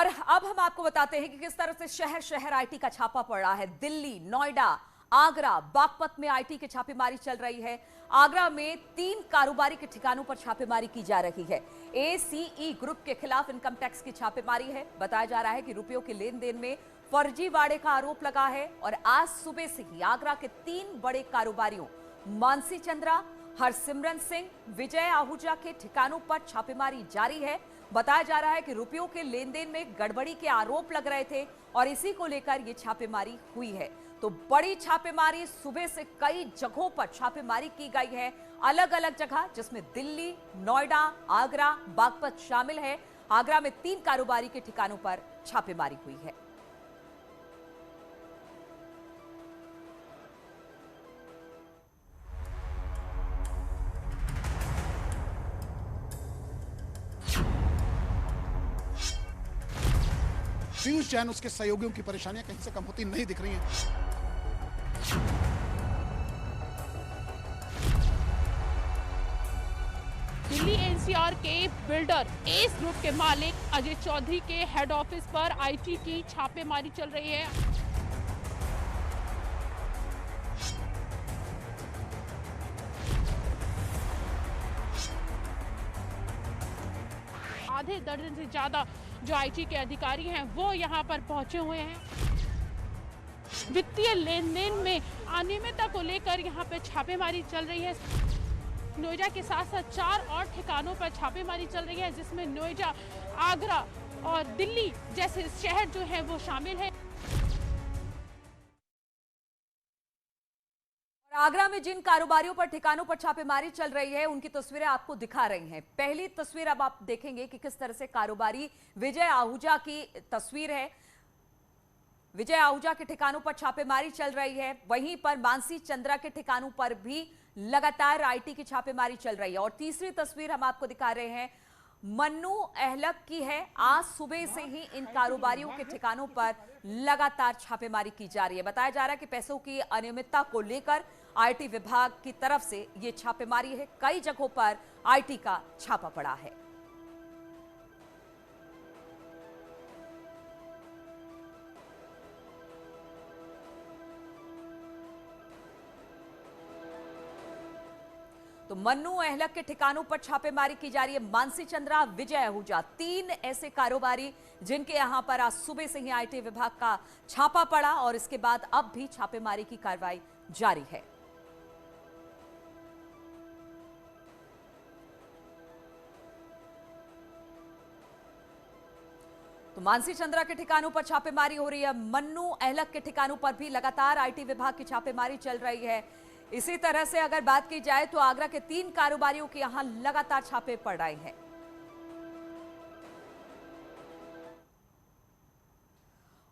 अब हम आपको बताते हैं कि किस तरह से शहर शहर आईटी का छापा पड़ रहा है। दिल्ली, नोएडा, आगरा, बागपत में आईटी की छापेमारी चल रही है। आगरा में 3 कारोबारी के ठिकानों पर छापेमारी की जा रही है। एसीई ग्रुप के खिलाफ इनकम टैक्स की छापेमारी है। बताया जा रहा है कि रुपयों के लेन देन में फर्जीवाड़े का आरोप लगा है और आज सुबह से ही आगरा के 3 बड़े कारोबारियों मानसी चंद्रा, हरसिमरन सिंह, विजय आहूजा के ठिकानों पर छापेमारी जारी है। बताया जा रहा है कि रुपयों के लेन देन में गड़बड़ी के आरोप लग रहे थे और इसी को लेकर यह छापेमारी हुई है। तो बड़ी छापेमारी, सुबह से कई जगहों पर छापेमारी की गई है, अलग अलग जगह, जिसमें दिल्ली, नोएडा, आगरा, बागपत शामिल है। आगरा में 3 कारोबारी के ठिकानों पर छापेमारी हुई है। पीयूष जैन, उसके सहयोगियों की परेशानियां कहीं से कम होती नहीं दिख रही हैं। दिल्ली एनसीआर के बिल्डर एस ग्रुप के मालिक अजय चौधरी के हेड ऑफिस पर आईटी की छापेमारी चल रही है। आधे दर्जन से ज्यादा जो आईटी के अधिकारी हैं वो यहाँ पर पहुंचे हुए हैं। वित्तीय लेन देन में अनियमितता को लेकर यहाँ पे छापेमारी चल रही है। नोएडा के साथ साथ 4 और ठिकानों पर छापेमारी चल रही है, जिसमें नोएडा, आगरा और दिल्ली जैसे शहर जो है वो शामिल है। आगरा में जिन कारोबारियों पर ठिकानों पर छापेमारी चल रही है उनकी तस्वीरें आपको दिखा रही हैं। पहली तस्वीर अब आप देखेंगे कि किस तरह से कारोबारी विजय आहूजा की तस्वीर है। विजय आहूजा के ठिकानों पर छापेमारी चल रही है। वहीं पर मानसी चंद्रा के ठिकानों पर भी लगातार आईटी की छापेमारी चल रही है। और तीसरी तस्वीर हम आपको दिखा रहे हैं, मन्नू अहलक की है। आज सुबह से ही इन कारोबारियों के ठिकानों पर लगातार छापेमारी की जा रही है। बताया जा रहा है कि पैसों की अनियमितता को लेकर आईटी विभाग की तरफ से यह छापेमारी है। कई जगहों पर आईटी का छापा पड़ा है। तो मन्नू अहलक के ठिकानों पर छापेमारी की जा रही है। मानसी चंद्रा, विजय आहूजा, 3 ऐसे कारोबारी जिनके यहां पर आज सुबह से ही आईटी विभाग का छापा पड़ा और इसके बाद अब भी छापेमारी की कार्रवाई जारी है। तो मानसी चंद्रा के ठिकानों पर छापेमारी हो रही है। मन्नू अहलक के ठिकानों पर भी लगातार आईटी विभाग की छापेमारी चल रही है। इसी तरह से अगर बात की जाए तो आगरा के 3 कारोबारियों के यहां लगातार छापे पड़ रहे हैं।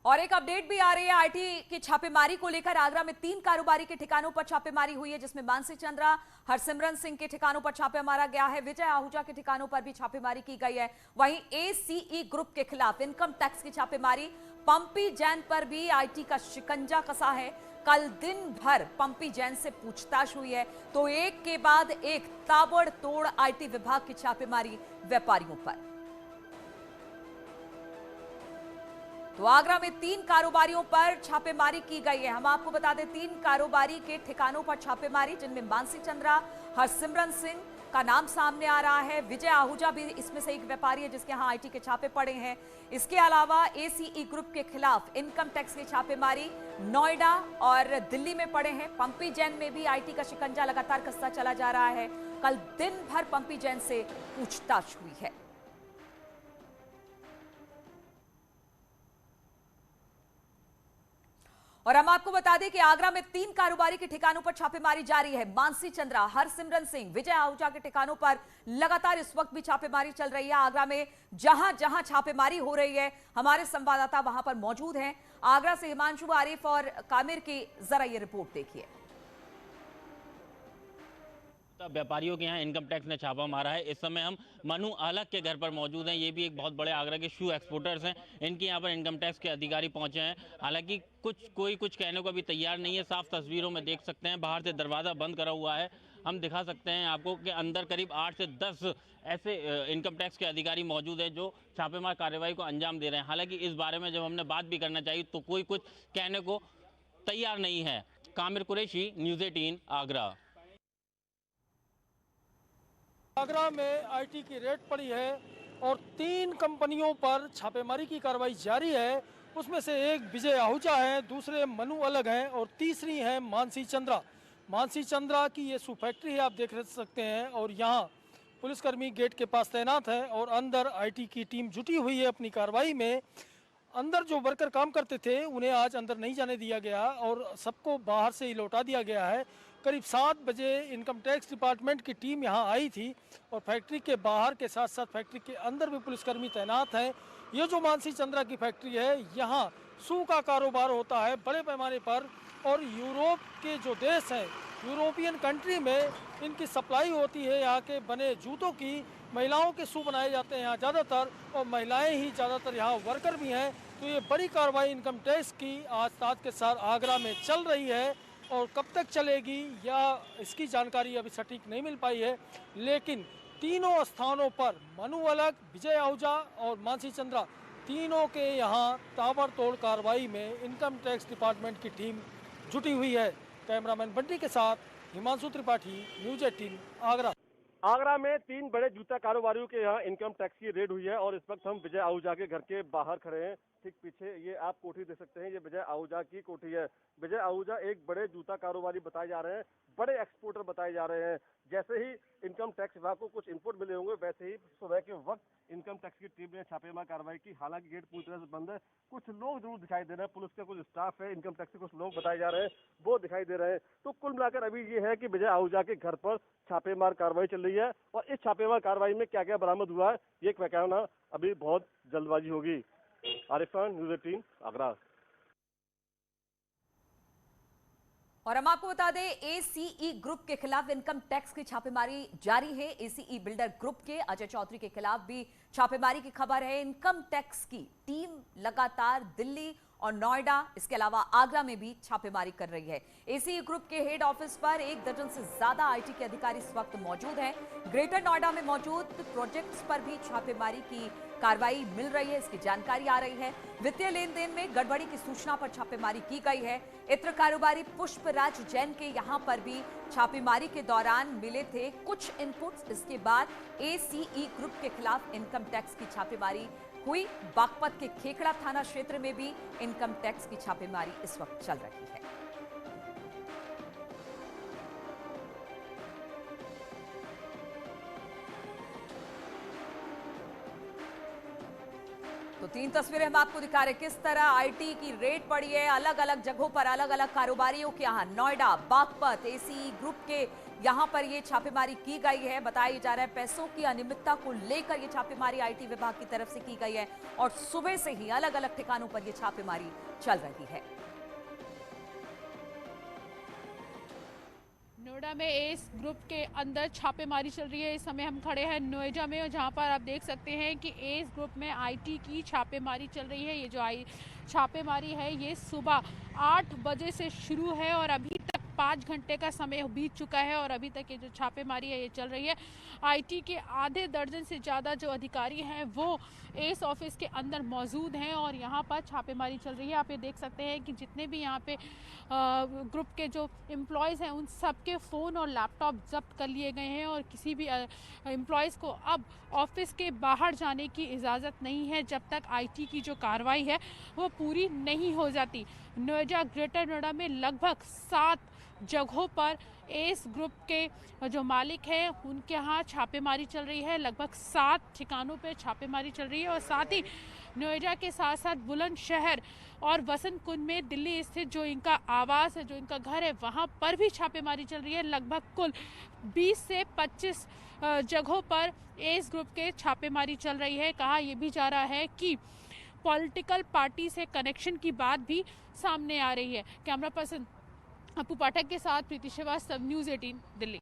और एक अपडेट भी आ रही है आईटी की छापेमारी को लेकर। आगरा में 3 कारोबारी के ठिकानों पर छापेमारी हुई है, जिसमें मानसी चंद्रा, हरसिमरन सिंह के ठिकानों पर छापा मारा गया है। विजय आहूजा के ठिकानों पर भी छापेमारी की गई है। वहीं एसीई ग्रुप के खिलाफ इनकम टैक्स की छापेमारी, पंपी जैन पर भी आईटी का शिकंजा कसा है। कल दिन भर पंपी जैन से पूछताछ हुई है। तो एक के बाद एक ताबड़तोड़ आईटी विभाग की छापेमारी व्यापारियों पर। तो आगरा में 3 कारोबारियों पर छापेमारी की गई है। हम आपको बता दें, 3 कारोबारी के ठिकानों पर छापेमारी, जिनमें मानसी चंद्रा, हरसिमरन सिंह का नाम सामने आ रहा है। विजय आहूजा भी इसमें से एक व्यापारी है जिसके यहां आईटी के छापे पड़े हैं। इसके अलावा एसीई ग्रुप के खिलाफ इनकम टैक्स की छापेमारी नोएडा और दिल्ली में पड़े हैं। पंपी जैन में भी आईटी का शिकंजा लगातार कसता चला जा रहा है। कल दिन भर पंपी जैन से पूछताछ हुई है। और हम आपको बता दें कि आगरा में 3 कारोबारी के ठिकानों पर छापेमारी जारी है। मानसी चंद्रा, हरसिमरन सिंह, विजय आहूजा के ठिकानों पर लगातार इस वक्त भी छापेमारी चल रही है। आगरा में जहां जहां छापेमारी हो रही है, हमारे संवाददाता वहां पर मौजूद हैं। आगरा से हिमांशु, आरिफ और कामिर की जरा ये रिपोर्ट देखिए। व्यापारियों के यहाँ इनकम टैक्स ने छापा मारा है। इस समय हम मन्नू अहलक के घर पर मौजूद हैं। ये भी एक बहुत बड़े आगरा के शू एक्सपोर्टर्स हैं। इनके यहाँ पर इनकम टैक्स के अधिकारी पहुंचे हैं। हालांकि कोई कुछ कहने को अभी तैयार नहीं है। साफ तस्वीरों में देख सकते हैं, बाहर से दरवाजा बंद करा हुआ है। हम दिखा सकते हैं आपको कि अंदर करीब 8 से 10 ऐसे इनकम टैक्स के अधिकारी मौजूद हैं जो छापेमार कार्रवाई को अंजाम दे रहे हैं। हालांकि इस बारे में जब हमने बात भी करना चाहिए तो कोई कुछ कहने को तैयार नहीं है। कामिर कुरैशी, न्यूज़ 18 आगरा। आगरा में आईटी की रेड पड़ी है और 3 कंपनियों पर छापेमारी की कार्रवाई जारी है। उसमें से एक विजय आहूजा है, दूसरे मनु अलग हैं और तीसरी है मानसी चंद्रा। मानसी चंद्रा की ये शू फैक्ट्री है, आप देख सकते हैं, और यहाँ पुलिसकर्मी गेट के पास तैनात है और अंदर आईटी की टीम जुटी हुई है अपनी कार्रवाई में। अंदर जो वर्कर काम करते थे उन्हें आज अंदर नहीं जाने दिया गया और सबको बाहर से ही लौटा दिया गया है। करीब 7 बजे इनकम टैक्स डिपार्टमेंट की टीम यहाँ आई थी और फैक्ट्री के बाहर के साथ साथ फैक्ट्री के अंदर भी पुलिसकर्मी तैनात हैं। ये जो मानसी चंद्रा की फैक्ट्री है, यहाँ शू का कारोबार होता है बड़े पैमाने पर और यूरोप के जो देश हैं, यूरोपियन कंट्री में इनकी सप्लाई होती है। यहाँ के बने जूतों की, महिलाओं के शू बनाए जाते हैं यहाँ ज़्यादातर और महिलाएं ही ज़्यादातर यहाँ वर्कर भी हैं। तो ये बड़ी कार्रवाई इनकम टैक्स की आज रात के साथ आगरा में चल रही है और कब तक चलेगी या इसकी जानकारी अभी सटीक नहीं मिल पाई है। लेकिन तीनों स्थानों पर मनु अलग, विजय आहूजा और मानसी चंद्रा, तीनों के यहाँ ताबड़तोड़ कार्रवाई में इनकम टैक्स डिपार्टमेंट की टीम जुटी हुई है। कैमरामैन बंटी के साथ हिमांशु त्रिपाठी, न्यूज़ 18 आगरा। आगरा में 3 बड़े जूता कारोबारियों के यहाँ इनकम टैक्स की रेड हुई है और इस वक्त हम विजय आहूजा के घर के बाहर खड़े हैं। ठीक पीछे ये आप कोठी देख सकते हैं, ये विजय आहूजा की कोठी है। विजय आहूजा एक बड़े जूता कारोबारी बताए जा रहे हैं, बड़े एक्सपोर्टर बताए जा रहे हैं। जैसे ही इनकम टैक्स विभाग को कुछ इनपुट मिले होंगे वैसे ही सुबह के वक्त इनकम टैक्स की टीम ने छापेमार कार्रवाई की। हालांकि गेट पूरी तरह से बंद है, कुछ लोग जरूर दिखाई दे रहे हैं, पुलिस का कुछ स्टाफ है, इनकम टैक्स के कुछ लोग बताए जा रहे हैं वो दिखाई दे रहे हैं। तो कुल मिलाकर अभी ये है कि विजय आहूजा के घर पर छापेमार कार्रवाई चल रही है और इस छापेमार कार्रवाई में क्या क्या बरामद हुआ है ये कहना अभी बहुत जल्दबाजी होगी। आरिफ खान, न्यूज़ 18 आगरा। और हम आपको बता दें, एसीई ग्रुप के खिलाफ इनकम टैक्स की छापेमारी जारी है। एसीई बिल्डर ग्रुप के अजय चौधरी के खिलाफ भी छापेमारी की खबर है। इनकम टैक्स की टीम लगातार दिल्ली और नोएडा, इसके अलावा आगरा में भी छापेमारी कर रही है। एसीई ग्रुप के हेड ऑफिस पर 1 दर्जन से ज्यादा आईटी के अधिकारी इस वक्त मौजूद हैं। ग्रेटर नोएडा में मौजूद प्रोजेक्ट्स पर भी छापेमारी की कार्रवाई मिल रही है, इसकी जानकारी आ रही है। वित्तीय लेन देन में गड़बड़ी की सूचना पर छापेमारी की गई है। इत्र कारोबारी पुष्पराज जैन के यहां पर भी छापेमारी के दौरान मिले थे कुछ इनपुट्स। इसके बाद एसीई ग्रुप के खिलाफ इनकम टैक्स की छापेमारी हुई। बागपत के खेखड़ा थाना क्षेत्र में भी इनकम टैक्स की छापेमारी इस वक्त चल रही है। तो 3 तस्वीरें हम आपको दिखा रहे हैं किस तरह आईटी की रेड पड़ी है अलग अलग जगहों पर, अलग अलग कारोबारियों के यहाँ। नोएडा, बागपत, एसीई ग्रुप के यहाँ पर ये छापेमारी की गई है। बताया जा रहा है पैसों की अनियमितता को लेकर ये छापेमारी आईटी विभाग की तरफ से की गई है और सुबह से ही अलग अलग ठिकानों पर ये छापेमारी चल रही है। नोएडा में एस ग्रुप के अंदर छापेमारी चल रही है। इस समय हम खड़े हैं नोएडा में, जहां पर आप देख सकते हैं कि एस ग्रुप में आईटी की छापेमारी चल रही है। ये जो छापेमारी है ये सुबह 8 बजे से शुरू है और अभी तक 5 घंटे का समय बीत चुका है और अभी तक ये जो छापेमारी है ये चल रही है। आईटी के आधे दर्जन से ज़्यादा जो अधिकारी हैं वो एस ऑफिस के अंदर मौजूद हैं और यहाँ पर छापेमारी चल रही है। आप ये देख सकते हैं कि जितने भी यहाँ पे ग्रुप के जो एम्प्लॉयज़ हैं उन सबके फ़ोन और लैपटॉप जब्त कर लिए गए हैं और किसी भी एम्प्लॉयज़ को अब ऑफिस के बाहर जाने की इजाज़त नहीं है जब तक आईटी की जो कार्रवाई है वो पूरी नहीं हो जाती। नोएडा, ग्रेटर नोएडा में लगभग 7 जगहों पर एस ग्रुप के जो मालिक हैं उनके यहाँ छापेमारी चल रही है। लगभग 7 ठिकानों पर छापेमारी चल रही है और साथ ही नोएडा के साथ साथ बुलंदशहर और वसंत कुंज में दिल्ली स्थित जो इनका आवास है, जो इनका घर है, वहाँ पर भी छापेमारी चल रही है। लगभग कुल 20 से 25 जगहों पर एस ग्रुप के छापेमारी चल रही है। कहा यह भी जा रहा है कि पॉलिटिकल पार्टी से कनेक्शन की बात भी सामने आ रही है। कैमरा पर्सन अपू पाठक के साथ प्रीति श्रीवास्तव, न्यूज़ 18 दिल्ली।